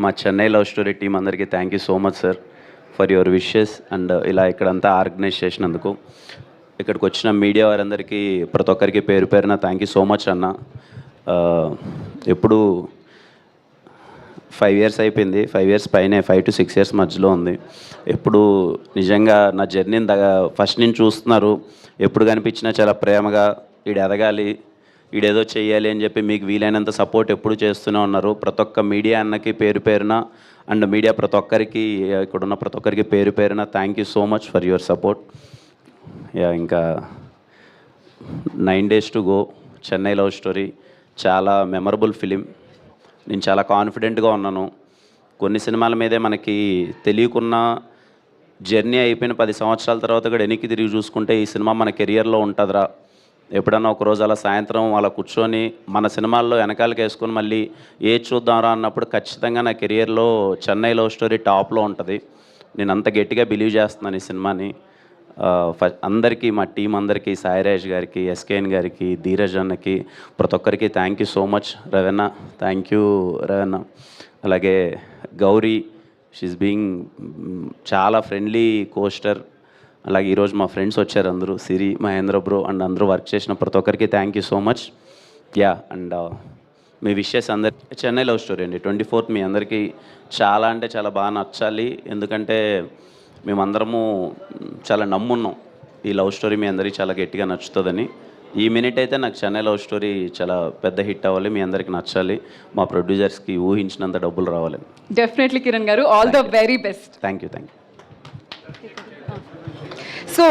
మా Chennai love story team అందరికీ thank you so much sir for your wishes and ఇలా ఇక్కడంతా ఆర్గనైజ్ చేసినందుకు. ఇక్కడికి వచ్చిన మీడియా వారందరికీ ప్రతి ఒక్కరికి పేరు పేరున థ్యాంక్ యూ సో మచ్ అన్న. ఎప్పుడు 5 years అయిపోయింది, 5 years పైనే, 5 to 6 years మధ్యలో ఉంది. ఎప్పుడు నిజంగా నా జర్నీని ఫస్ట్ నుంచి చూస్తున్నారు. ఎప్పుడు కనిపించినా చాలా ప్రేమగా ఈడు ఎదగాలి, ఈడేదో చెయ్యాలి అని చెప్పి మీకు వీలైనంత సపోర్ట్ ఎప్పుడు చేస్తూనే ఉన్నారు. ప్రతి ఒక్క మీడియా అన్నకి పేరు పేరున అండ్ మీడియా ప్రతి ఒక్కరికి, ఇక్కడున్న ప్రతి ఒక్కరికి పేరు పేరున thank you so much for your support. ఇంకా 9 days to go, Chennai love story చాలా మెమరబుల్ ఫిలిం. నేను చాలా కాన్ఫిడెంట్గా ఉన్నాను. కొన్ని సినిమాల మీదే మనకి తెలియకున్న జర్నీ అయిపోయిన 10 సంవత్సరాల తర్వాత కూడా వెనక్కి తిరిగి చూసుకుంటే ఈ సినిమా మన కెరియర్లో ఉంటుందిరా, ఎప్పుడన్నా ఒకరోజు అలా సాయంత్రం అలా కూర్చొని మన సినిమాల్లో వెనకాలకి వేసుకొని మళ్ళీ ఏది చూద్దాంరా అన్నప్పుడు ఖచ్చితంగా నా కెరియర్లో చెన్నై లవ్ స్టోరీ టాప్లో ఉంటుంది. నేను అంత గట్టిగా బిలీవ్ చేస్తున్నాను ఈ సినిమాని. అందరికీ, మా టీం అందరికీ, సాయిరాజ్ గారికి, ఎస్కేఎన్ గారికి, ధీరజ్ అన్నకి, ప్రతి ఒక్కరికి thank you so much. Ravana, thank you రవణ. అలాగే గౌరీ, షీఈస్ బీయింగ్ చాలా ఫ్రెండ్లీ కోస్టర్. అలాగే ఈరోజు మా ఫ్రెండ్స్ వచ్చారు అందరూ, సిరి, మహేంద్ర బ్రో అండ్ అందరూ వర్క్ చేసిన ప్రతి ఒక్కరికి thank you so much. And me wishes అందరి చెన్నై లవ్ స్టోరీ అండి 24th మీ అందరికీ చాలా అంటే చాలా బాగా నచ్చాలి. ఎందుకంటే మేమందరము చాలా నమ్మున్నాం ఈ లవ్ స్టోరీ మీ అందరికీ చాలా గట్టిగా నచ్చుతుందని. ఈ మినిట్ అయితే నాకు చెన్నై లవ్ స్టోరీ చాలా పెద్ద హిట్ అవ్వాలి, మీ అందరికి నచ్చాలి, మా ప్రొడ్యూసర్స్కి ఊహించినంత డబ్బులు రావాలి. డెఫినెట్లీ కిరణ్ గారు, all the very best. Thank you. So